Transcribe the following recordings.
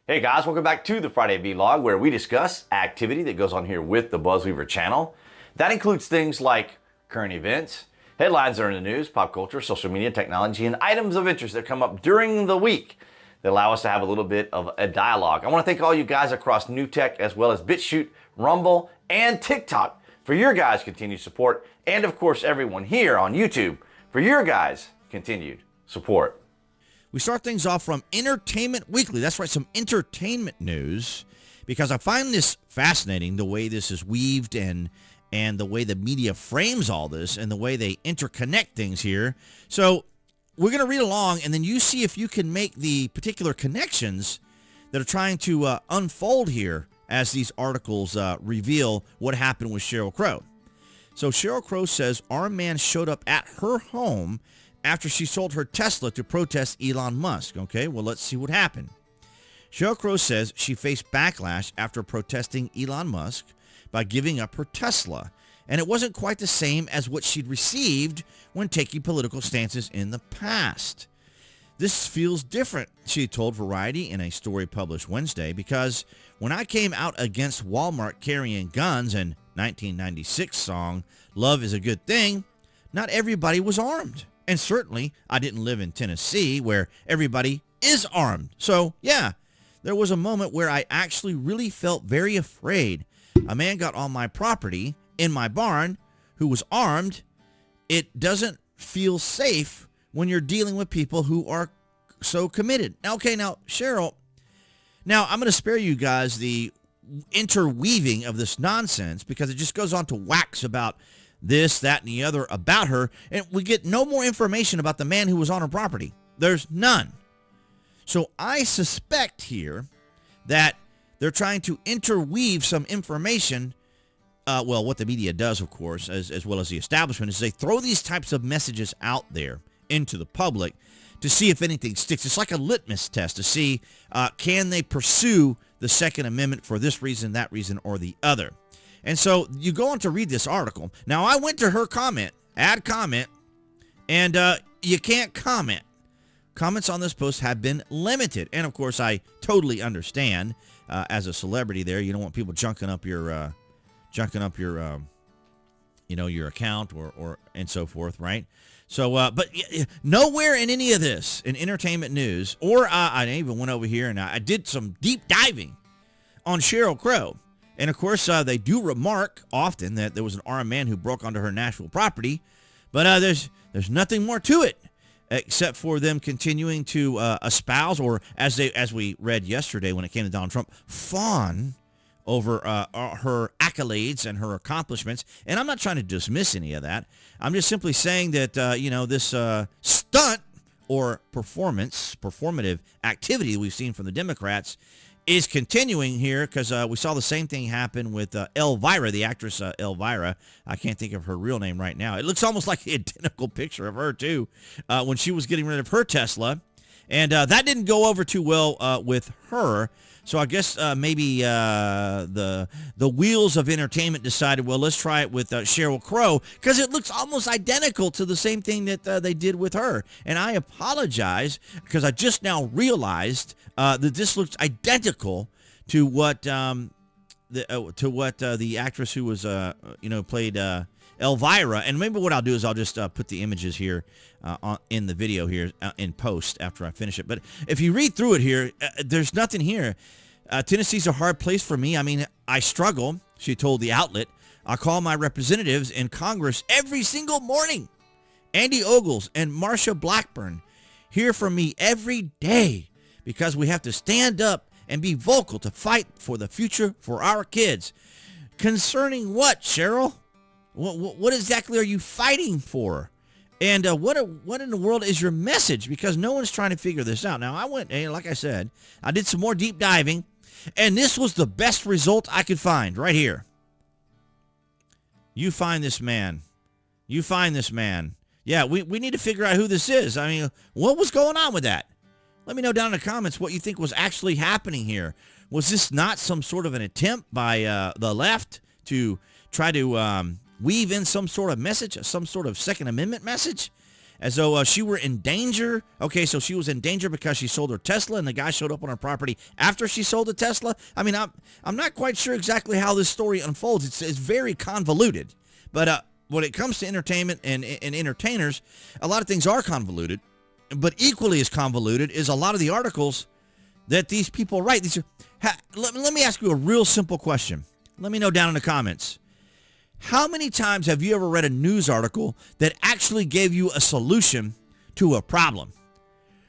Hey guys, welcome back to the Friday Vlog, where we discuss activity that goes on here with the BuzWeaver channel. That includes things like current events, headlines that are in the news, pop culture, social media, technology, and items of interest that come up during the week that allow us to have a little bit of a dialogue. I want to thank all you guys across New Tech as well as BitChute, Rumble, and TikTok for your guys' continued support, and of course everyone here on YouTube for your guys' continued support. We start things off from Entertainment Weekly. That's right, some entertainment news, because I find this fascinating, the way this is weaved and the way the media frames all this and the way they interconnect things here. So we're going to read along, and then you see if you can make the particular connections that are trying to unfold here as these articles reveal what happened with Sheryl Crow. So Sheryl Crow says armed man showed up at her home after she sold her Tesla to protest Elon Musk. Okay, well, let's see what happened. Sheryl Crow says she faced backlash after protesting Elon Musk by giving up her Tesla, and it wasn't quite the same as what she'd received when taking political stances in the past. This feels different, she told Variety in a story published Wednesday, because when I came out against Walmart carrying guns and 1996 song Love is a Good Thing, not everybody was armed. And certainly, I didn't live in Tennessee where everybody is armed. So, yeah, there was a moment where I actually really felt very afraid. A man got on my property in my barn who was armed. It doesn't feel safe when you're dealing with people who are so committed. Now, okay, now, Sheryl, now I'm going to spare you guys the interweaving of this nonsense because it just goes on to wax about this, that, and the other about her, and we get no more information about the man who was on her property. There's none. So I suspect here that they're trying to interweave some information. Well, what the media does, of course, as well as the establishment, is they throw these types of messages out there into the public to see if anything sticks. It's like a litmus test to see can they pursue the Second Amendment for this reason, that reason, or the other. And so you go on to read this article. Now, I went to her comment, add comment, and you can't comment. Comments on this post have been limited. And, of course, I totally understand as a celebrity there, you don't want people junking up your your account or and so forth, right? So, but nowhere in any of this, in entertainment news, or I even went over here and I did some deep diving on Sheryl Crow. And, of course, they do remark often that there was an armed man who broke onto her national property. But there's nothing more to it except for them continuing to espouse, or as we read yesterday when it came to Donald Trump, fawn over her accolades and her accomplishments. And I'm not trying to dismiss any of that. I'm just simply saying that, this stunt or performative activity that we've seen from the Democrats is continuing here, because we saw the same thing happen with 𝐀𝐻𝐿𝐵𝐼RA, the actress 𝐀𝐻𝐵IRA. I can't think of her real name right now. It looks almost like the identical picture of her, too, when she was getting rid of her Tesla. And that didn't go over too well with her. So I guess maybe the wheels of entertainment decided, well, let's try it with Sheryl Crow, because it looks almost identical to the same thing that they did with her. And I apologize, because I just now realized that this looks identical to what the actress who was played 𝐀𝐻𝐿BIRA. And maybe what I'll do is I'll just put the images here in the video here in post after I finish it. But if you read through it here, there's nothing here. Tennessee's a hard place for me. I mean, I struggle, she told the outlet. I call my representatives in Congress every single morning. Andy Ogles and Marsha Blackburn hear from me every day, because we have to stand up and be vocal to fight for the future for our kids. Concerning what, Sheryl? What exactly are you fighting for? And what in the world is your message? Because no one's trying to figure this out. Now, I went, like I said, I did some more deep diving, and this was the best result I could find right here. You find this man. You find this man. Yeah, we need to figure out who this is. I mean, what was going on with that? Let me know down in the comments what you think was actually happening here. Was this not some sort of an attempt by the left to try to weave in some sort of message, some sort of Second Amendment message? as though she were in danger. Okay, so she was in danger because she sold her Tesla and the guy showed up on her property after she sold the Tesla. I mean, I'm not quite sure exactly how this story unfolds. It's very convoluted. But when it comes to entertainment and entertainers, a lot of things are convoluted. But equally as convoluted is a lot of the articles that these people write. Let me ask you a real simple question. Let me know down in the comments. How many times have you ever read a news article that actually gave you a solution to a problem?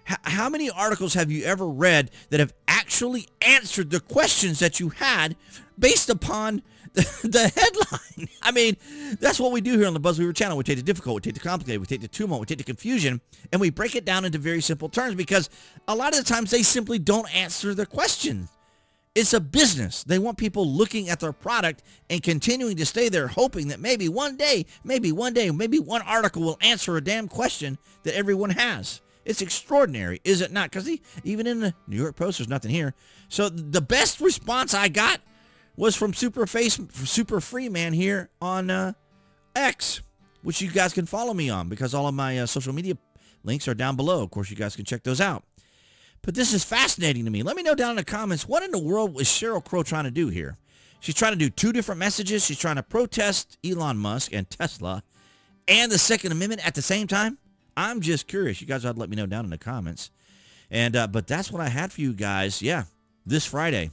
How many articles have you ever read that have actually answered the questions that you had based upon the headline? I mean, that's what we do here on the BuzWeaver channel. We take the difficult, we take the complicated, we take the tumult, we take the confusion, and we break it down into very simple terms because a lot of the times they simply don't answer the question. It's a business. They want people looking at their product and continuing to stay there hoping that maybe one day, maybe one article will answer a damn question that everyone has. It's extraordinary, is it not? Because even in the New York Post, there's nothing here. So the best response I got was from Super Free Man here on X, which you guys can follow me on because all of my social media links are down below. Of course, you guys can check those out. But this is fascinating to me. Let me know down in the comments, what in the world is Sheryl Crow trying to do here? She's trying to do two different messages. She's trying to protest Elon Musk and Tesla and the Second Amendment at the same time. I'm just curious. You guys ought to let me know down in the comments. And but that's what I had for you guys. Yeah, this Friday.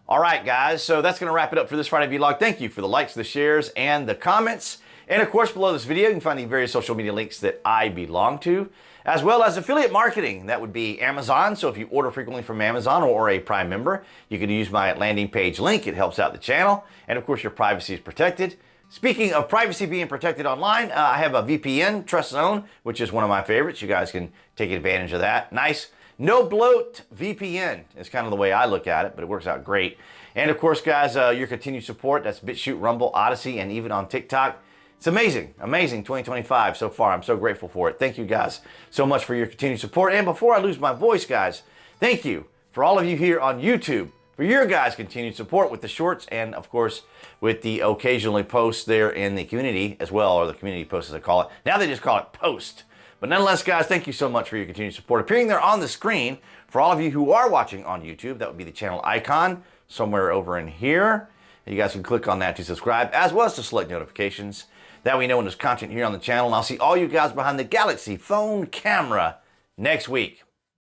All right, guys. So that's going to wrap it up for this Friday vlog. Thank you for the likes, the shares, and the comments. And of course, below this video, you can find the various social media links that I belong to, as well as affiliate marketing. That would be Amazon. So if you order frequently from Amazon or a Prime member, you can use my landing page link. It helps out the channel. And of course, your privacy is protected. Speaking of privacy being protected online, I have a VPN, Trust Zone, which is one of my favorites. You guys can take advantage of that. Nice, no bloat VPN is kind of the way I look at it, but it works out great. And of course, guys, your continued support. That's BitChute, Rumble, Odyssey, and even on TikTok. It's amazing, amazing 2025 so far. I'm so grateful for it. Thank you guys so much for your continued support. And before I lose my voice, guys, thank you for all of you here on YouTube for your guys' continued support with the shorts and, of course, with the occasionally posts there in the community as well, or the community posts as I call it. Now they just call it post. But nonetheless, guys, thank you so much for your continued support. Appearing there on the screen, for all of you who are watching on YouTube, that would be the channel icon somewhere over in here. You guys can click on that to subscribe, as well as to select notifications. That way you know when there's content here on the channel. And I'll see all you guys behind the Galaxy phone camera next week.